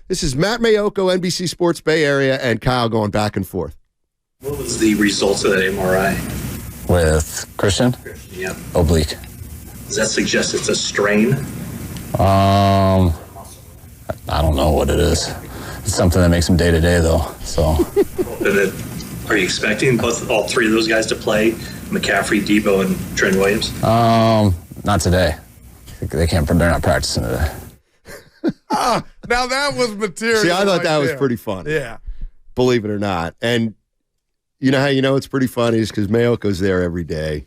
This is Matt Mayoko, NBC Sports Bay Area, and Kyle going back and forth. What was the results of that MRI? With Christian? Yeah. Oblique. Does that suggest it's a strain? I don't know what it is. It's something that makes him day-to-day, though. So. Are you expecting all three of those guys to play? McCaffrey, Debo, and Trent Williams? Not today. They can't. They're not practicing today. Now that was material. See, I thought that was there. pretty funny. Yeah. Believe it or not. And you know how you know it's pretty funny is because Mayoko's there every day.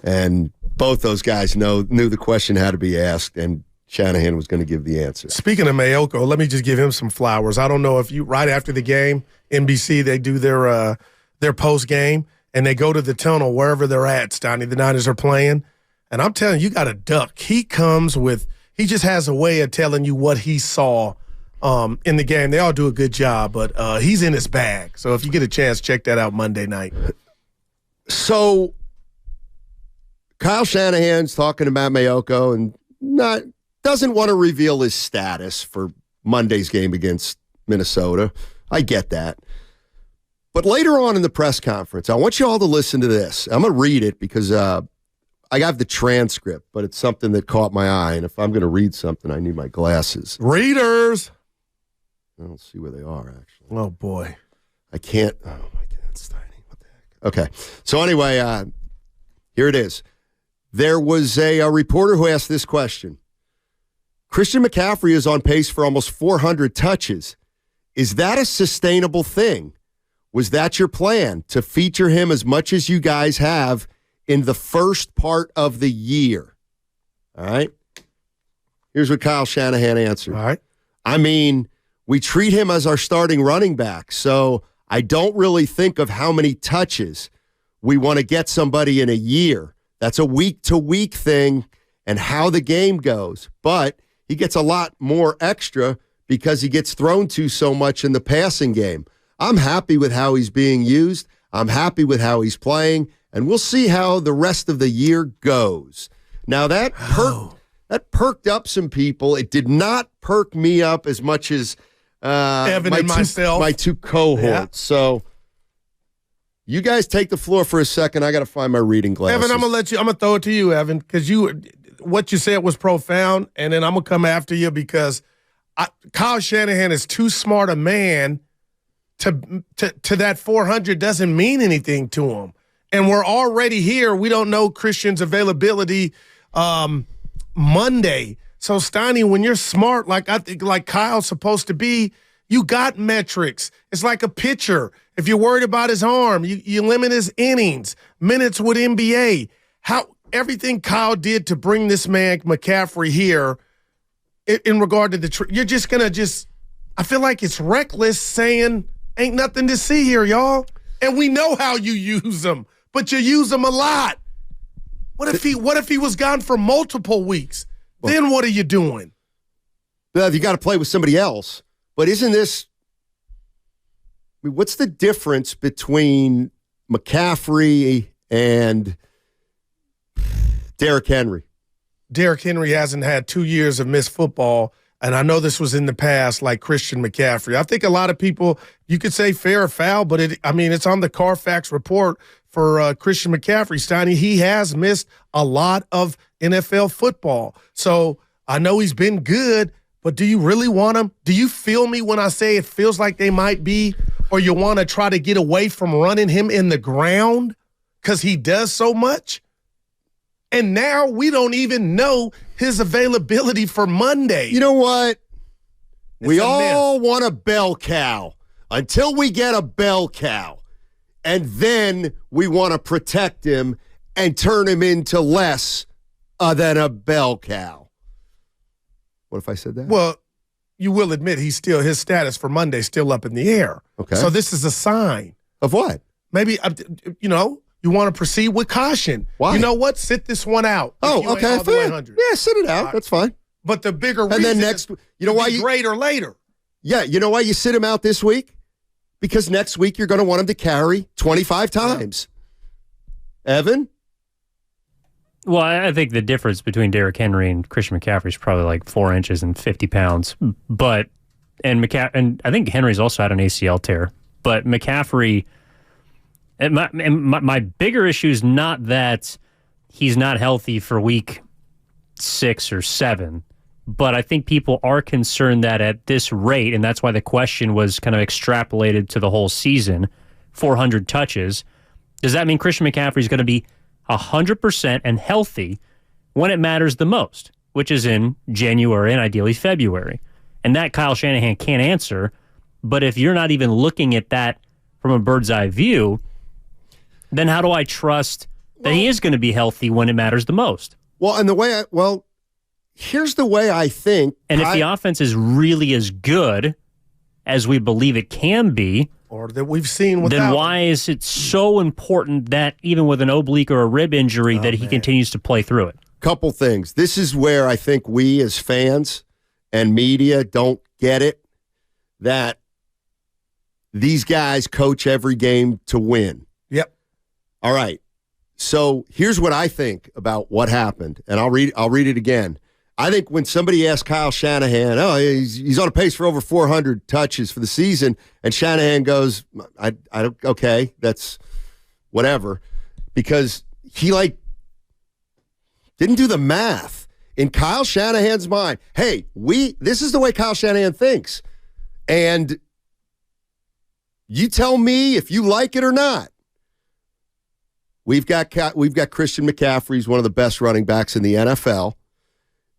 And both those guys knew the question had to be asked, and Shanahan was going to give the answer. Speaking of Mayoko, let me just give him some flowers. I don't know if right after the game, NBC, they do their post game, and they go to the tunnel wherever they're at, Steiny. The Niners are playing. And I'm telling you, you got to duck. He just has a way of telling you what he saw in the game. They all do a good job, but he's in his bag. So if you get a chance, check that out Monday night. So Kyle Shanahan's talking about Mayoko and doesn't want to reveal his status for Monday's game against Minnesota. I get that. But later on in the press conference, I want you all to listen to this. I'm going to read it because I have the transcript, but it's something that caught my eye. And if I'm going to read something, I need my glasses. Readers. I don't see where they are, actually. Oh, boy. I can't. Oh, my God, Steiny. What the heck? Okay. So anyway, here it is. There was a reporter who asked this question. Christian McCaffrey is on pace for almost 400 touches. Is that a sustainable thing? Was that your plan, to feature him as much as you guys have in the first part of the year? All right. Here's what Kyle Shanahan answered. All right. I mean, we treat him as our starting running back, so I don't really think of how many touches we want to get somebody in a year. That's a week-to-week thing and how the game goes. But he gets a lot more extra because he gets thrown to so much in the passing game. I'm happy with how he's being used. I'm happy with how he's playing, and we'll see how the rest of the year goes. Now, that perked up some people. It did not perk me up as much as Evan and myself. My two cohorts. Yeah. So you guys take the floor for a second. I got to find my reading glasses. Evan, I'm going to throw it to you, Evan, because what you said was profound, and then I'm going to come after you because Kyle Shanahan is too smart a man to that 400 doesn't mean anything to him. And we're already here. We don't know Christian's availability Monday. So, Steiny, when you're smart, like I think like Kyle's supposed to be, you got metrics. It's like a pitcher. If you're worried about his arm, you limit his innings, minutes with NBA. Everything Kyle did to bring this man McCaffrey here in regard to you're just going to I feel like it's reckless saying ain't nothing to see here, y'all. And we know how you use them, but you use them a lot. What if he was gone for multiple weeks? Well, then what are you doing? Well, you got to play with somebody else. But isn't this – what's the difference between McCaffrey and Derrick Henry? Derrick Henry hasn't had 2 years of missed football, and I know this was in the past like Christian McCaffrey. I think a lot of people, you could say fair or foul, but it's on the Carfax report for Christian McCaffrey. Steiny, he has missed a lot of NFL football. So I know he's been good, but do you really want him? Do you feel me when I say it feels like they might be, or you want to try to get away from running him in the ground because he does so much? And now we don't even know his availability for Monday. You know what? We all want a bell cow until we get a bell cow. And then we want to protect him and turn him into less than a bell cow. What if I said that? Well, you will admit his status for Monday is still up in the air. Okay. So this is a sign. Of what? Maybe, you want to proceed with caution. Why? You know what? Sit this one out. Oh, okay, fair. Yeah, sit it out. That's fine. But the bigger and reason then next, you know why you great or later. Yeah, you know why you sit him out this week? Because next week you're going to want him to carry 25 times. Yeah. Evan? Well, I think the difference between Derrick Henry and Christian McCaffrey is probably like 4 inches and 50 pounds. But and I think Henry's also had an ACL tear. But McCaffrey, and my bigger issue is not that he's not healthy for week 6 or 7, but I think people are concerned that at this rate, and that's why the question was kind of extrapolated to the whole season, 400 touches. Does that mean Christian McCaffrey is going to be 100% and healthy when it matters the most, which is in January and ideally February? And that Kyle Shanahan can't answer. But if you're not even looking at that from a bird's eye view, then how do I trust that he is going to be healthy when it matters the most? Well, and here's the way I think. And if the offense is really as good as we believe it can be, or that we've seen without, then why is it so important that even with an oblique or a rib injury that he continues to play through it? Couple things. This is where I think we as fans and media don't get it, that these guys coach every game to win. Yep. All right. So here's what I think about what happened, and I'll read it again. I think when somebody asked Kyle Shanahan, he's on a pace for over 400 touches for the season, and Shanahan goes, I don't, okay, that's whatever, because he didn't do the math. In Kyle Shanahan's mind, hey, this is the way Kyle Shanahan thinks, and you tell me if you like it or not. We've got Christian McCaffrey. He's one of the best running backs in the NFL.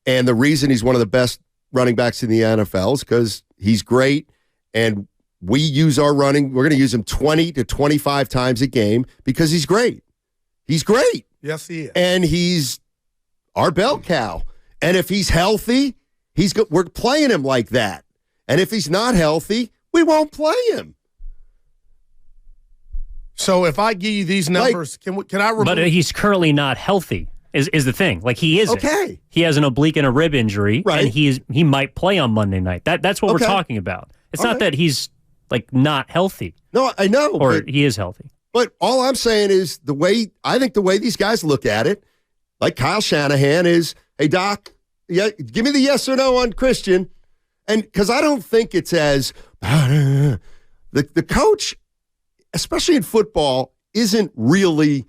And the reason he's one of the best running backs in the NFL is because he's great. And we use we're going to use him 20 to 25 times a game because he's great. He's great. Yes, he is. And he's our bell cow. And if he's healthy, we're playing him like that. And if he's not healthy, we won't play him. So if I give you these numbers, can I remove? But he's currently not healthy, is the thing. He isn't. Okay. He has an oblique and a rib injury, right, and he might play on Monday night. That's what we're talking about. It's not that he's not healthy. No, I know. Or he is healthy. But all I'm saying is the way these guys look at it, like Kyle Shanahan, is, hey, Doc, give me the yes or no on Christian. And because I don't think it's as the coach, especially in football, isn't really,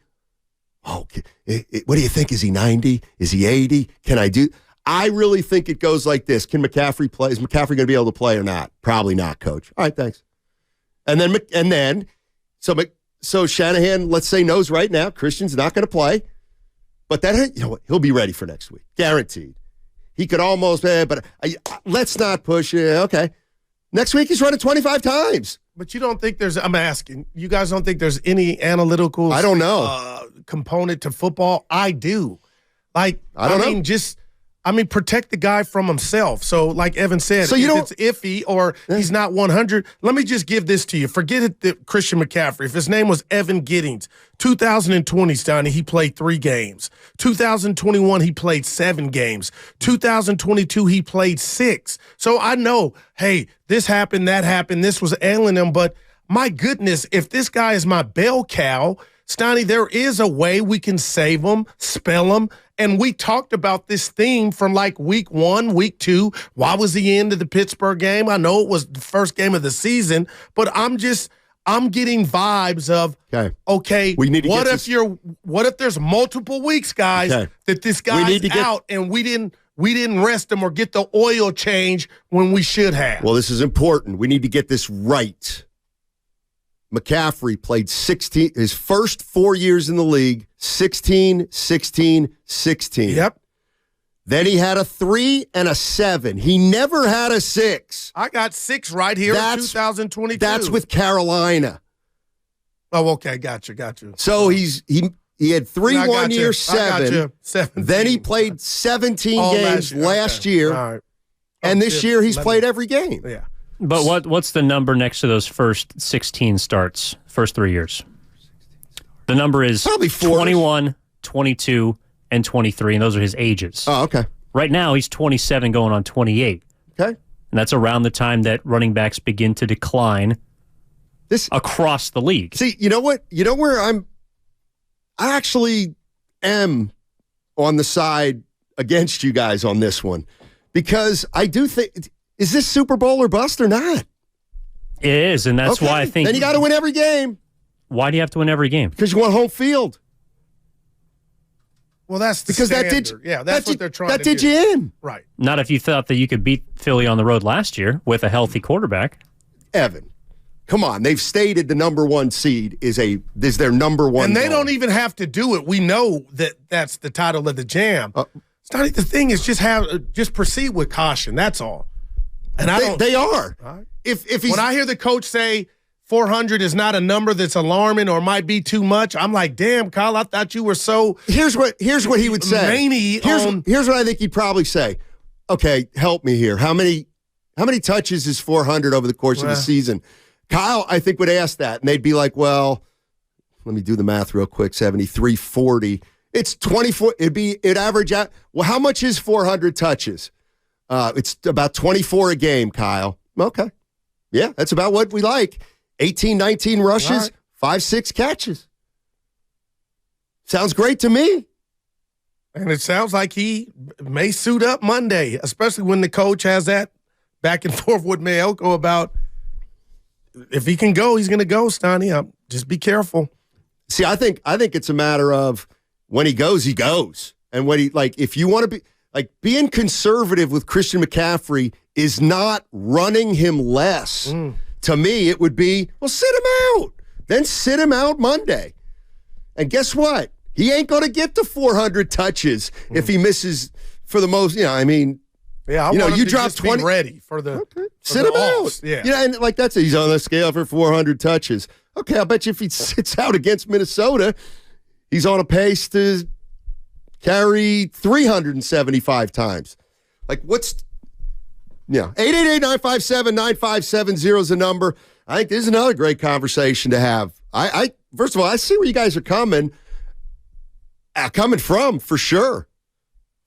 what do you think? Is he 90? Is he 80? Can I do? I really think it goes like this. Can McCaffrey play? Is McCaffrey going to be able to play or not? Probably not, Coach. All right, thanks. And then, so Shanahan, let's say, knows right now Christian's not going to play, but then he'll be ready for next week, guaranteed. He could almost, but let's not push it. Okay, next week he's running 25 times. But you don't think I'm asking, you guys don't think there's any analytical I don't know. Component to football? I do. I don't know. Protect the guy from himself. So like Evan said, so if it's iffy or he's not 100, let me just give this to you. Forget it, Christian McCaffrey. If his name was Evan Giddings, 2020, Steiny, he played 3 games. 2021, he played 7 games. 2022, he played 6. So I know, hey, this happened, that happened, this was ailing him, but my goodness, if this guy is my bell cow, Steiny, there is a way we can save him, spell him. And we talked about this theme from week 1, week 2. Why was he into the Pittsburgh game? I know it was the first game of the season, but I'm getting vibes of, okay, we need to what if there's multiple weeks, guys, that this guy's out and we didn't rest him or get the oil change when we should have. Well, this is important. We need to get this right. McCaffrey played his first 4 years in the league, 16, 16, 16. Yep. Then he had a 3 and a 7. He never had a 6. I got 6 right here in 2022. That's with Carolina. Oh, okay. Got you. So he had 3 1 year, 7. Then he played 17 games last year. All right. And this year he's played every game. Yeah. But what's the number next to those first 16 starts, first 3 years? The number is probably 21, 22, and 23, and those are his ages. Oh, okay. Right now, he's 27 going on 28. Okay. And that's around the time that running backs begin to decline across the league. See, you know what? You know where I actually am on the side against you guys on this one, because I do think is this Super Bowl or bust or not? It is, and that's why I think. Then you got to win every game. Why do you have to win every game? Because you want home field. Well, that's the because standard. that did you, yeah, that's what they're trying to do. That did you in. Right. Not if you thought that you could beat Philly on the road last year with a healthy quarterback. Evan, come on. They've stated the number one seed is their number one. And they goal. don't even have to do it. We know that that's the title of the jam. Steiny, the thing is just proceed with caution. That's all. And they are. Right. If he's, when I hear the coach say 400 is not a number that's alarming or might be too much, I'm like, damn, Kyle, I thought you were so. Here's what he would say. Here's what I think he'd probably say. Okay, help me here. How many touches is 400 over the course of the season? Kyle, I think, would ask that, and they'd be like, well, let me do the math real quick. 73, 40. It's 24. It'd average out. Well, how much is 400 touches? It's about 24 a game, Kyle. Okay. Yeah, that's about what we like. 18, 19 rushes, 5, 6 catches. Sounds great to me. And it sounds like he may suit up Monday, especially when the coach has that back and forth with Mayelko about if he can go, he's going to go, Steiny. Just be careful. See, I think it's a matter of when he goes, he goes. And when if you want to be, being conservative with Christian McCaffrey is not running him less. To me, it would be, well, sit him out. Then sit him out Monday. And guess what? He ain't going to get to 400 touches if he misses for the most, Yeah, I want you to drop just 20. Be ready for the sit him out. Yeah. And that's it. He's on the scale for 400 touches. Okay, I'll bet you if he sits out against Minnesota, he's on a pace to carry 375 times. 888-957-9570 is the number. I think this is another great conversation to have. I first of all, I see where you guys are coming from, for sure.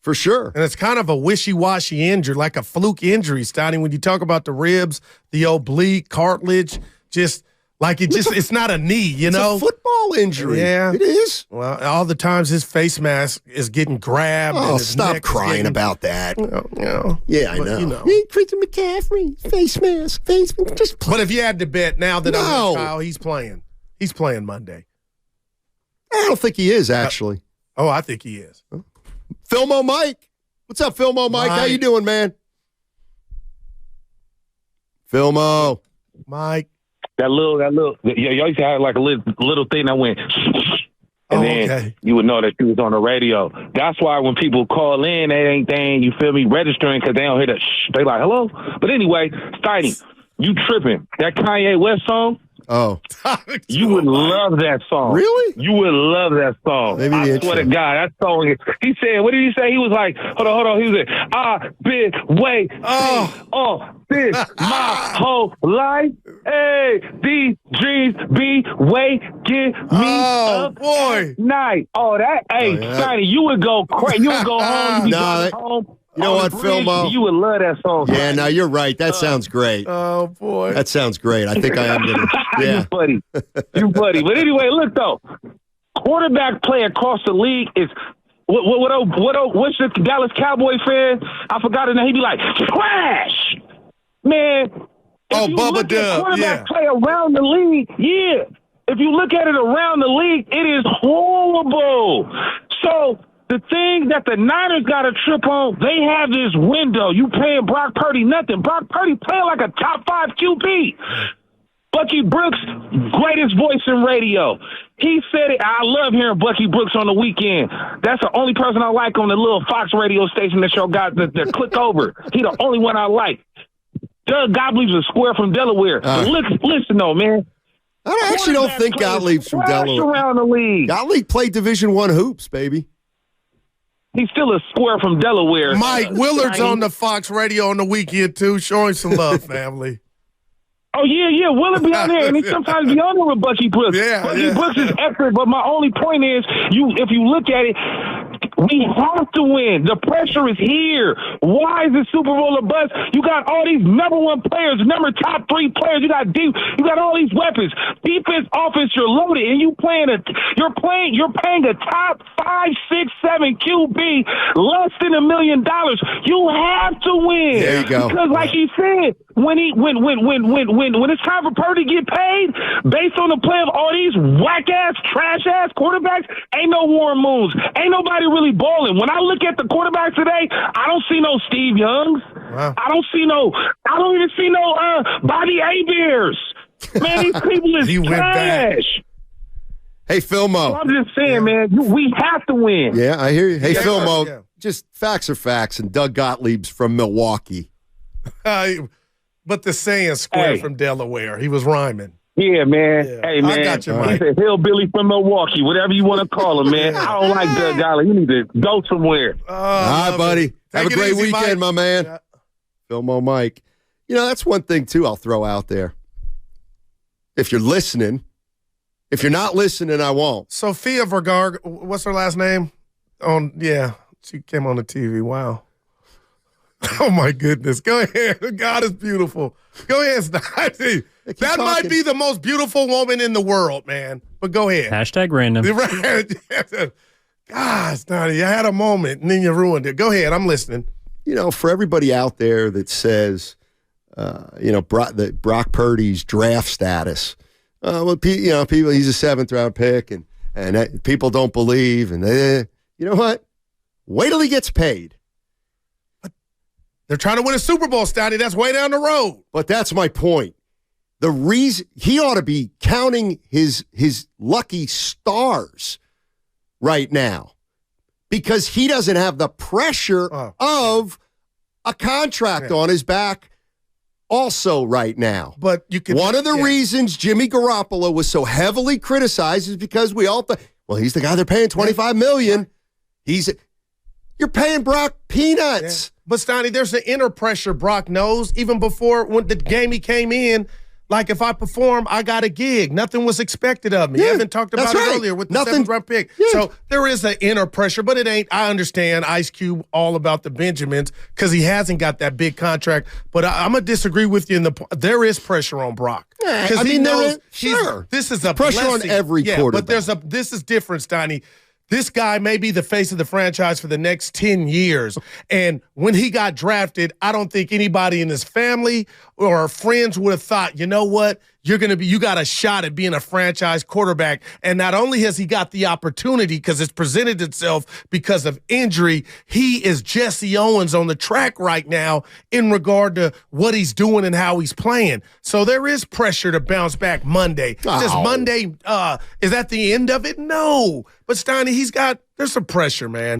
For sure. And it's kind of a wishy-washy injury, like a fluke injury, Steiny. When you talk about the ribs, the oblique, cartilage, it's not a knee, It's a football injury. Yeah. It is. Well, all the times his face mask is getting grabbed. Oh, and his stop neck crying about that. Yeah, I know. Hey, Christian McCaffrey, face mask, just play. But if you had to bet now that I'm with Kyle, he's playing. He's playing Monday. I don't think he is, actually. Oh, I think he is. Filmo Mike. What's up, Filmo Mike? How you doing, man? Filmo. Mike. That little, y'all used to have like a little thing that went, and then you would know that you was on the radio. That's why when people call in, they ain't, you feel me, registering because they don't hear the shh. They like, hello? But anyway, Steiny, you tripping. That Kanye West song? Oh. You would love that song. Really? You would love that song. Maybe I swear to God, that song is, he said, what did he say? He was like, hold on. He was like, I've been waiting this my whole life. Hey, these dreams be waking me up at night. Oh, that, Steiny, you would go crazy. You would go home. You would home. You know what, Filmo? You would love that song. Yeah, no, you're right. That sounds great. Oh, boy. That sounds great. I think I am going to. Yeah. You buddy. But anyway, look, though. Quarterback play across the league is what's the Dallas Cowboy fan? I forgot his name. He'd be like, trash. Man. Bubba Dub. Quarterback play around the league, if you look at it around the league, it is horrible. So the thing that the Niners got to trip on, they have this window. You paying Brock Purdy nothing. Brock Purdy playing like a top 5 QB. Bucky Brooks, greatest voice in radio. He said it. I love hearing Bucky Brooks on the weekend. That's the only person I like on the little Fox radio station that y'all got the click over. He the only one I like. Doug Gottlieb's a square from Delaware. Listen though, man. I actually don't think Gottlieb's from Delaware. Around the league. Gottlieb played Division I hoops, baby. He's still a square from Delaware. Mike Willard's on the Fox radio on the weekend, too, showing some love, family. Oh, yeah. Willard be on there, and he sometimes be on there with Bucky Brooks. Bucky Brooks is excellent, but my only point is, if you look at it, We have to win. The pressure is here. Why is the Super Bowl a bust? You got all these number one players, top 3 players. You got all these weapons. Defense, offense, you're loaded, and you're paying a top 5, 6, 7 QB less than $1 million. You have to win. There you go. Because like he said, when it's time for Purdy to get paid, based on the play of all these whack-ass, trash-ass quarterbacks, ain't no Warren Moons. Ain't nobody really balling. When I look at the quarterbacks today, I don't see no Steve Youngs. Wow. I don't even see no Bobby Bears. Man, these people is trash. Hey, Philmo. So I'm just saying, man, we have to win. Yeah, I hear you. Hey, Philmo, yeah. just facts are facts, and Doug Gottlieb's from Milwaukee. But the saying square from Delaware. He was rhyming. Yeah, man. Yeah. Hey, man. I got you, Mike. He's a hillbilly from Milwaukee, whatever you want to call him, man. I don't like Doug Gottlieb. You need to go somewhere. All right, buddy. Have a great weekend, my man. Yeah. Philmo Mike. You know, that's one thing, too, I'll throw out there. If you're listening, if you're not listening, I won't. Sophia Vergara, what's her last name? She came on the TV. Wow. Oh, my goodness. Go ahead. God is beautiful. Go ahead, Steiny. That might be the most beautiful woman in the world, man. But go ahead. Hashtag random. God, Steiny, I had a moment, and then you ruined it. Go ahead. I'm listening. You know, for everybody out there that says, Brock Purdy's draft status, people, he's a 7th-round pick, and people don't believe, and you know what? Wait till he gets paid. They're trying to win a Super Bowl, Steiny. That's way down the road. But that's my point. The reason he ought to be counting his lucky stars right now, because he doesn't have the pressure of a contract on his back also right now. But you can. One of the reasons Jimmy Garoppolo was so heavily criticized is because we all thought, well, he's the guy they're paying $25 million. You're paying Brock peanuts. Yeah. But Steiny, there's an inner pressure Brock knows. Even before when the game he came in, like if I perform, I got a gig. Nothing was expected of me. Yeah, Evan talked about it earlier with the 7th-round pick. Yeah. So there is an inner pressure, but it ain't. I understand Ice Cube all about the Benjamins because he hasn't got that big contract. But I'm going to disagree with you. There is pressure on Brock. Because he knows, this is a pressure blessing. on every quarterback. But this is different, Steiny. This guy may be the face of the franchise for the next 10 years. And when he got drafted, I don't think anybody in his family or friends would have thought, you know what? You got a shot at being a franchise quarterback. And not only has he got the opportunity because it's presented itself because of injury, he is Jesse Owens on the track right now in regard to what he's doing and how he's playing. So there is pressure to bounce back Monday. Does Monday, is that the end of it? No. But Steiny, there's some pressure, man.